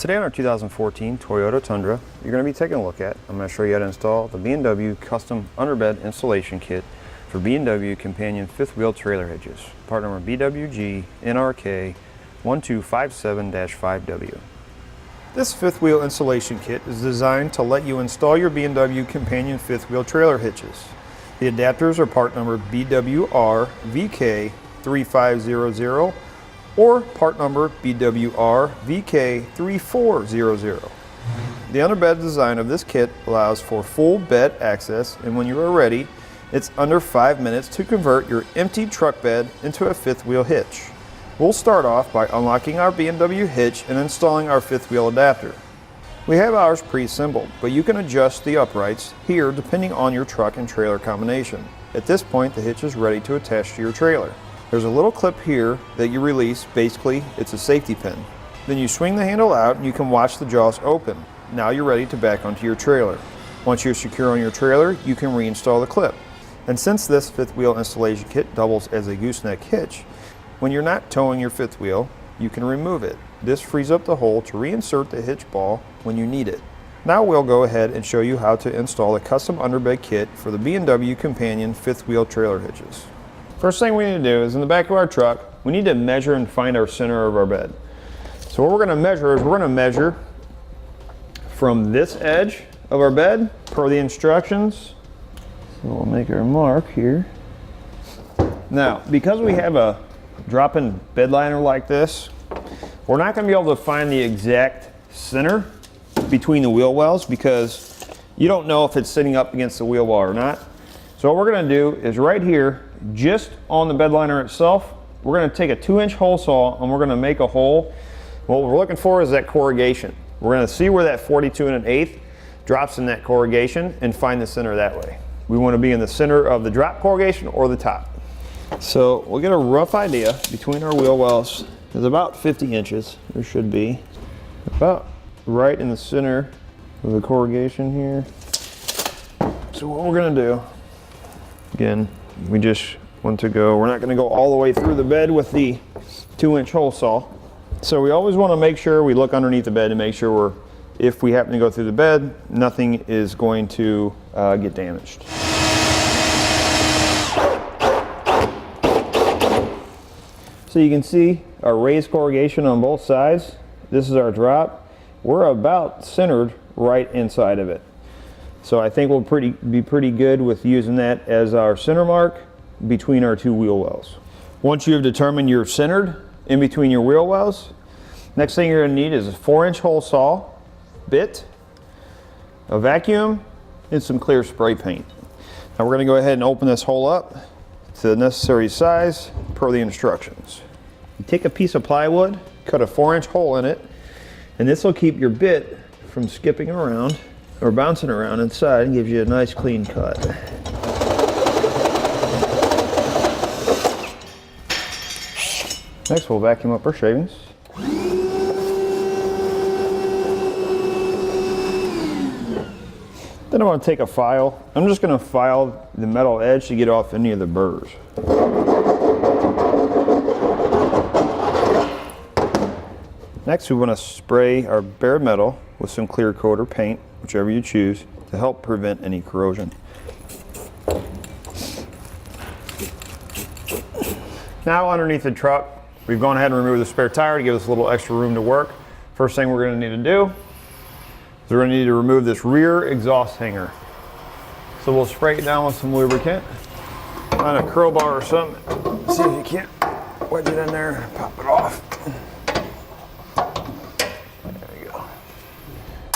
Today on our 2014 Toyota Tundra, you're going to be taking a look at, I'm going to show you how to install the B&W Custom Underbed Installation Kit for B&W Companion Fifth Wheel Trailer Hitches, part number BWG NRK 1257-5W. This fifth wheel installation kit is designed to let you install your B&W Companion Fifth Wheel Trailer Hitches. The adapters are part number BWR VK3500 or part number BWR VK3400. The underbed design of this kit allows for full bed access, and when you are ready, it's under 5 minutes to convert your empty truck bed into a fifth wheel hitch. We'll start off by unlocking our B&W hitch and installing our fifth wheel adapter. We have ours pre-assembled, but you can adjust the uprights here depending on your truck and trailer combination. At this point, the hitch is ready to attach to your trailer. There's a little clip here that you release. Basically, it's a safety pin. Then you swing the handle out and you can watch the jaws open. Now you're ready to back onto your trailer. Once you're secure on your trailer, you can reinstall the clip. And since this fifth wheel installation kit doubles as a gooseneck hitch, when you're not towing your fifth wheel, you can remove it. This frees up the hole to reinsert the hitch ball when you need it. Now we'll go ahead and show you how to install a custom underbed kit for the B&W Companion fifth wheel trailer hitches. First thing we need to do is in the back of our truck, we need to measure and find our center of our bed. So what we're going to measure is we're going to measure from this edge of our bed per the instructions. So we'll make our mark here. Now, because we have a drop-in bed liner like this, we're not going to be able to find the exact center between the wheel wells because you don't know if it's sitting up against the wheel well or not. So what we're going to do is right here, just on the bed liner itself, we're going to take a 2-inch hole saw and we're going to make a hole. What we're looking for is that corrugation. We're going to see where that 42 1/8 drops in that corrugation and find the center that way. We want to be in the center of the drop corrugation or the top. So we'll get a rough idea between our wheel wells. There's about 50 inches. There should be about right in the center of the corrugation here. So what we're going to do, again, we just want to go, we're not going to go all the way through the bed with the 2-inch hole saw. So we always want to make sure we look underneath the bed to make sure if we happen to go through the bed, nothing is going to get damaged. So you can see our raised corrugation on both sides. This is our drop. We're about centered right inside of it. So I think we'll be pretty good with using that as our center mark between our two wheel wells. Once you have determined you're centered in between your wheel wells, next thing you're going to need is a 4-inch hole saw, bit, a vacuum, and some clear spray paint. Now we're going to go ahead and open this hole up to the necessary size per the instructions. You take a piece of plywood, cut a 4-inch hole in it, and this will keep your bit from skipping around or bouncing around inside and gives you a nice clean cut. Next we'll vacuum up our shavings. Then I'm going to take a file. I'm just going to file the metal edge to get off any of the burrs. Next we want to spray our bare metal with some clear coat or paint, whichever you choose, to help prevent any corrosion. Now underneath the truck, we've gone ahead and removed the spare tire to give us a little extra room to work. First thing we're going to need to do is we're going to need to remove this rear exhaust hanger. So we'll spray it down with some lubricant. Find a crowbar or something. See if you can't wedge it in there and pop it off.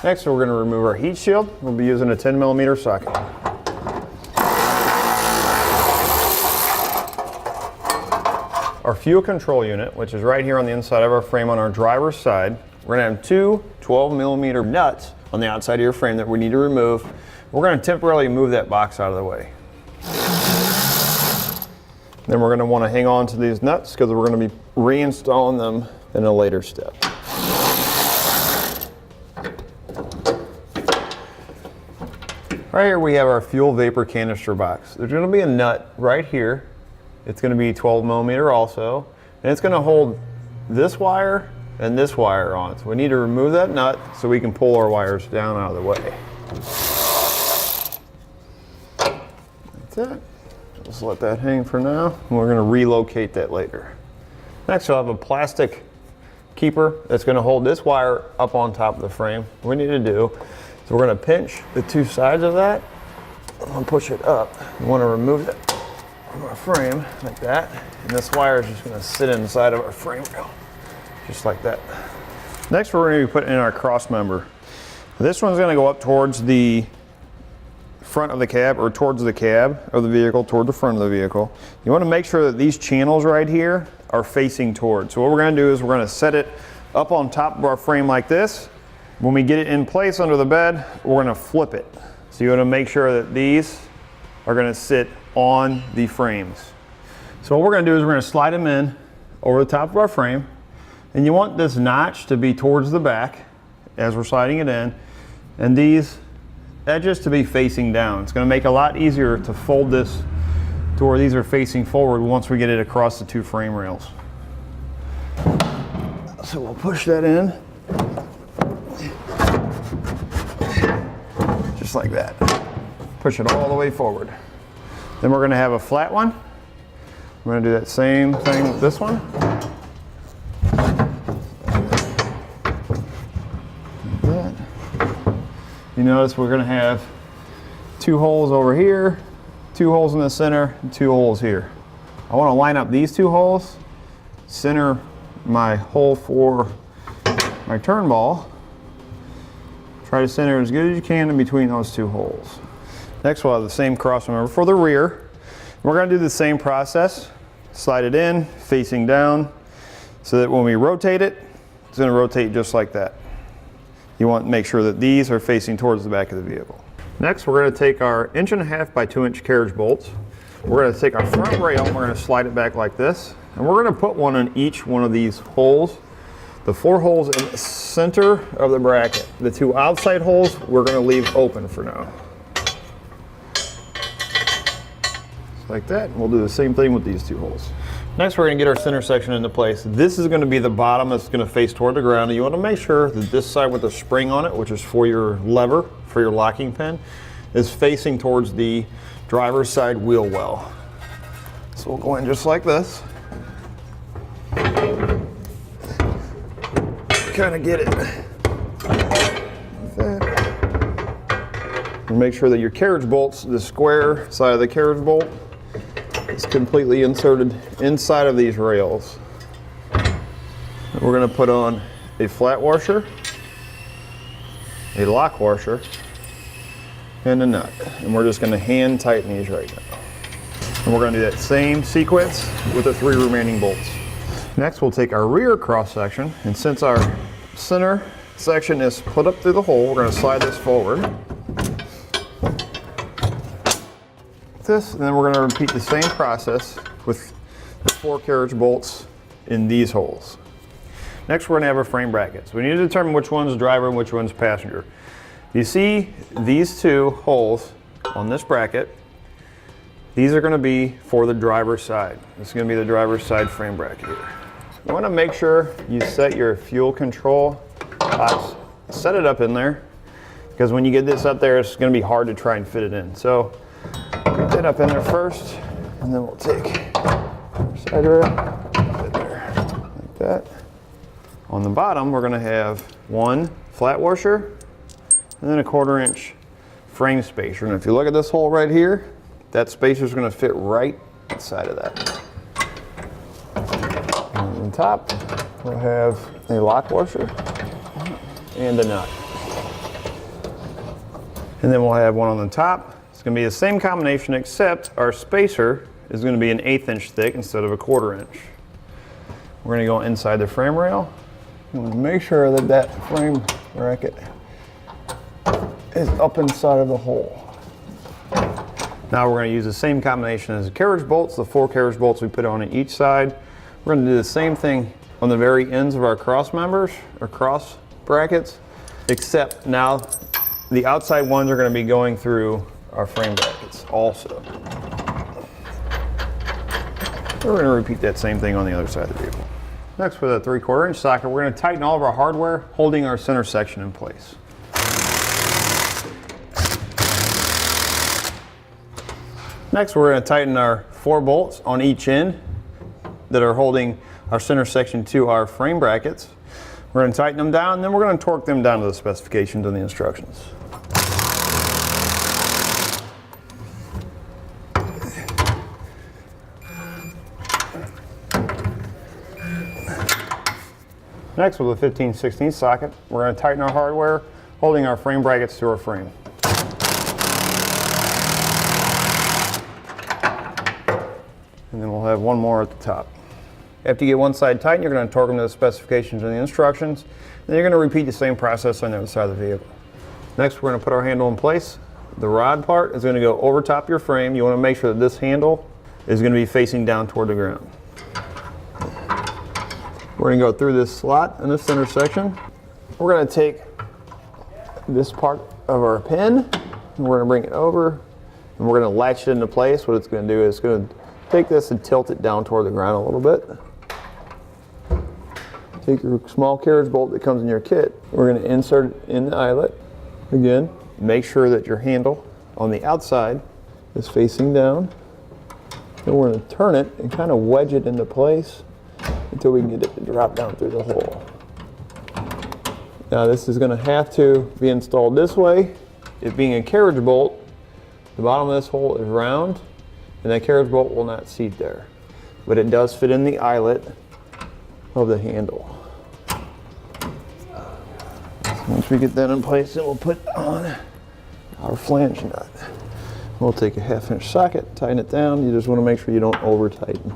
Next, we're going to remove our heat shield. We'll be using a 10mm socket. Our fuel control unit, which is right here on the inside of our frame on our driver's side, we're going to have two 12mm nuts on the outside of your frame that we need to remove. We're going to temporarily move that box out of the way. Then we're going to want to hang on to these nuts because we're going to be reinstalling them in a later step. Right here we have our fuel vapor canister box. There's going to be a nut right here. It's going to be 12mm also, and it's going to hold this wire and this wire on. So we need to remove that nut so we can pull our wires down out of the way. That's it. Just let that hang for now. And we're going to relocate that later. Next, we'll have a plastic keeper that's going to hold this wire up on top of the frame. What we need to do is we're going to pinch the two sides of that and push it up. We want to remove it from our frame like that. And this wire is just going to sit inside of our frame rail, just like that. Next, we're going to be putting in our cross member. This one's going to go up towards the front of the cab, or towards the cab of the vehicle, toward the front of the vehicle. You want to make sure that these channels right here are facing towards. So what we're going to do is we're going to set it up on top of our frame like this. When we get it in place under the bed, we're going to flip it. So you want to make sure that these are going to sit on the frames. So what we're going to do is we're going to slide them in over the top of our frame, and you want this notch to be towards the back as we're sliding it in, and these edges to be facing down. It's going to make it a lot easier to fold this to where these are facing forward once we get it across the two frame rails. So we'll push that in just like that. Push it all the way forward. Then we're going to have a flat one. We're going to do that same thing with this one. Like that. You notice we're going to have two holes over here, two holes in the center, and two holes here. I want to line up these two holes, center my hole for my turn ball. Try to center as good as you can in between those two holes. Next, we'll have the same cross member for the rear. We're going to do the same process. Slide it in, facing down, so that when we rotate it, it's going to rotate just like that. You want to make sure that these are facing towards the back of the vehicle. Next, we're going to take our 1.5 by 2 inch carriage bolts. We're going to take our front rail, we're going to slide it back like this, and we're going to put one in each one of these holes. The 4 holes in the center of the bracket. The 2 outside holes we're going to leave open for now. Like that. We'll do the same thing with these 2 holes. Next, we're going to get our center section into place. This is going to be the bottom that's going to face toward the ground. And you want to make sure that this side with the spring on it, which is for your lever, for your locking pin, is facing towards the driver's side wheel well. So we'll go in just like this. Kind of get it like that. And make sure that your carriage bolts, the square side of the carriage bolt, is completely inserted inside of these rails. And we're going to put on a flat washer, a lock washer, and a nut. And we're just going to hand tighten these right now. And we're going to do that same sequence with the 3 remaining bolts. Next, we'll take our rear cross section, and since our center section is put up through the hole, we're going to slide this forward. This, and then we're going to repeat the same process with the 4 carriage bolts in these holes. Next, we're going to have our frame brackets. We need to determine which one's driver and which one's passenger. You see these 2 holes on this bracket. These are going to be for the driver's side. This is going to be the driver's side frame bracket here. You want to make sure you set your fuel control box, set it up in there, because when you get this up there, it's going to be hard to try and fit it in. So get that up in there first, and then we'll take our side rail up in there like that. On the bottom, we're going to have 1 flat washer and then a 1/4 inch frame spacer. And if you look at this hole right here, that spacer is going to fit right inside of that. And on top, we'll have a lock washer and a nut. And then we'll have one on the top. It's going to be the same combination, except our spacer is going to be an 1/8 inch thick instead of a 1/4 inch. We're going to go inside the frame rail and make sure that that frame bracket is up inside of the hole. Now we're going to use the same combination as the carriage bolts, the 4 carriage bolts we put on each side. We're going to do the same thing on the very ends of our cross members, or cross brackets, except now the outside ones are going to be going through our frame brackets also. We're going to repeat that same thing on the other side of the vehicle. Next, with a 3/4 inch socket, we're going to tighten all of our hardware, holding our center section in place. Next, we're going to tighten our 4 bolts on each end that are holding our center section to our frame brackets. We're going to tighten them down, and then we're going to torque them down to the specifications and the instructions. Next, with a 15/16 socket, we're going to tighten our hardware, holding our frame brackets to our frame. And then we'll have one more at the top. After you get one side tightened, you're going to torque them to the specifications and the instructions. Then you're going to repeat the same process on the other side of the vehicle. Next, we're going to put our handle in place. The rod part is going to go over top your frame. You want to make sure that this handle is going to be facing down toward the ground. We're going to go through this slot in the center section. We're going to take this part of our pin, and we're going to bring it over, and we're going to latch it into place. What it's going to do is it's going to take this and tilt it down toward the ground a little bit. Take your small carriage bolt that comes in your kit. We're going to insert it in the eyelet. Again, make sure that your handle on the outside is facing down. Then we're going to turn it and kind of wedge it into place until we can get it to drop down through the hole. Now this is going to have to be installed this way. It being a carriage bolt, the bottom of this hole is round, and that carriage bolt will not seat there. But it does fit in the eyelet of the handle. So once we get that in place, then we'll put on our flange nut. We'll take a 1/2 inch socket, tighten it down. You just want to make sure you don't over tighten.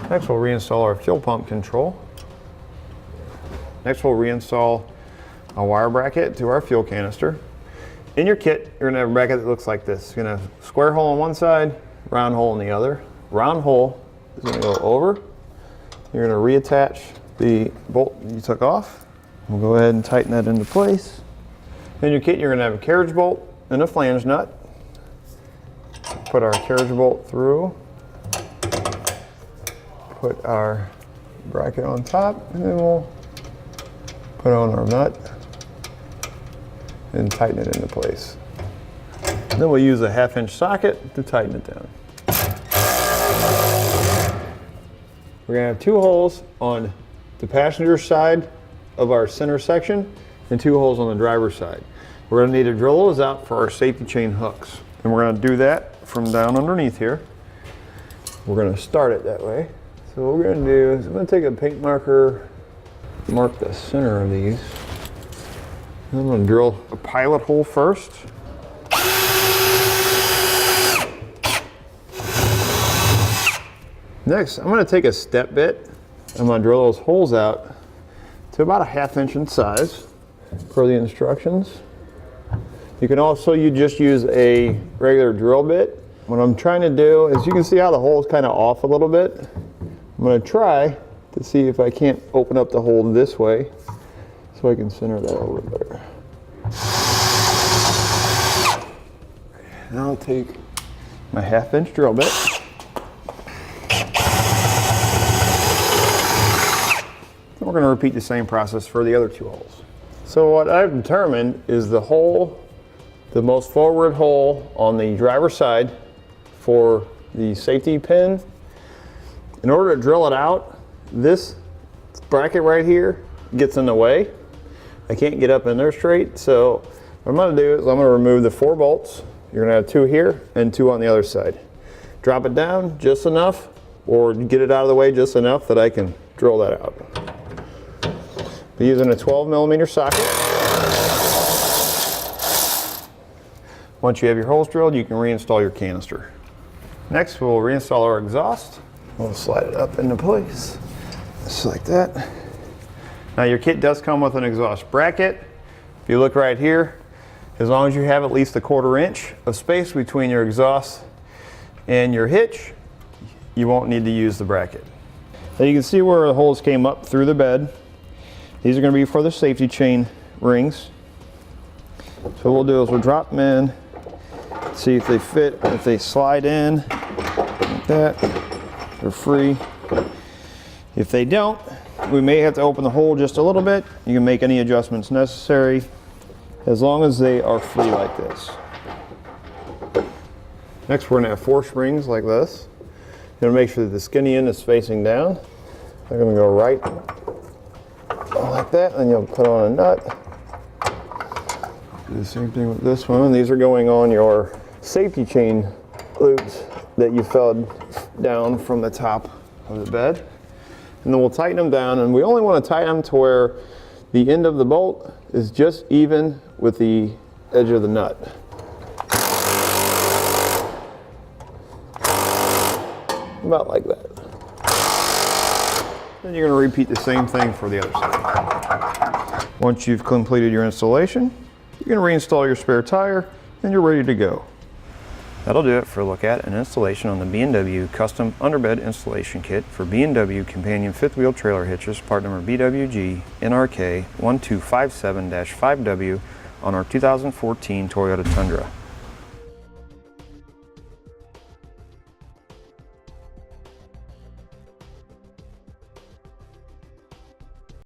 Next, we'll reinstall our fuel pump control. Next, we'll reinstall a wire bracket to our fuel canister. In your kit, you're going to have a bracket that looks like this. You're going to have a square hole on one side, round hole on the other. Round hole is going to go over. You're going to reattach the bolt you took off. We'll go ahead and tighten that into place. In your kit, you're going to have a carriage bolt and a flange nut. Put our carriage bolt through. Put our bracket on top, and then we'll put on our nut and tighten it into place. Then we'll use a 1/2 inch socket to tighten it down. We're going to have 2 holes on the passenger side of our center section and 2 holes on the driver's side. We're going to need to drill those out for our safety chain hooks. And we're going to do that from down underneath here. We're going to start it that way. So what we're going to do is I'm going to take a paint marker, mark the center of these. And I'm going to drill a pilot hole first. Next, I'm going to take a step bit. I'm going to drill those holes out to about a 1/2 inch in size per the instructions. You can also just use a regular drill bit. What I'm trying to do is, you can see how the hole is kind of off a little bit. I'm going to try to see if I can't open up the hole this way so I can center that over there. Now I'll take my 1/2 inch drill bit. And we're going to repeat the same process for the other 2 holes. So what I've determined is the hole, the most forward hole on the driver's side for the safety pin. In order to drill it out, this bracket right here gets in the way. I can't get up in there straight, so what I'm going to do is I'm going to remove the 4 bolts. You're going to have 2 here and 2 on the other side. Drop it down just enough, or get it out of the way just enough that I can drill that out. Be using a 12mm socket. Once you have your holes drilled, you can reinstall your canister. Next, we'll reinstall our exhaust. We'll slide it up into place, just like that. Now your kit does come with an exhaust bracket. If you look right here, as long as you have at least a 1/4 inch of space between your exhaust and your hitch, you won't need to use the bracket. Now you can see where the holes came up through the bed. These are going to be for the safety chain rings. So what we'll do is we'll drop them in, see if they fit, if they slide in like that. they're free. If they don't, we may have to open the hole just a little bit. You can make any adjustments necessary as long as they are free like this. Next, we're going to have 4 springs like this. You're going to make sure that the skinny end is facing down. They're going to go right like that, and you'll put on a nut. Do the same thing with this one. These are going on your safety chain loops that you fed down from the top of the bed. And then we'll tighten them down, and we only want to tighten them to where the end of the bolt is just even with the edge of the nut. About like that. Then you're going to repeat the same thing for the other side. Once you've completed your installation, you're going to reinstall your spare tire and you're ready to go. That'll do it for a look at and installation on the B&W Custom Underbed Installation Kit for B&W Companion Fifth Wheel Trailer Hitches, part number BWG NRK 1257-5W on our 2014 Toyota Tundra.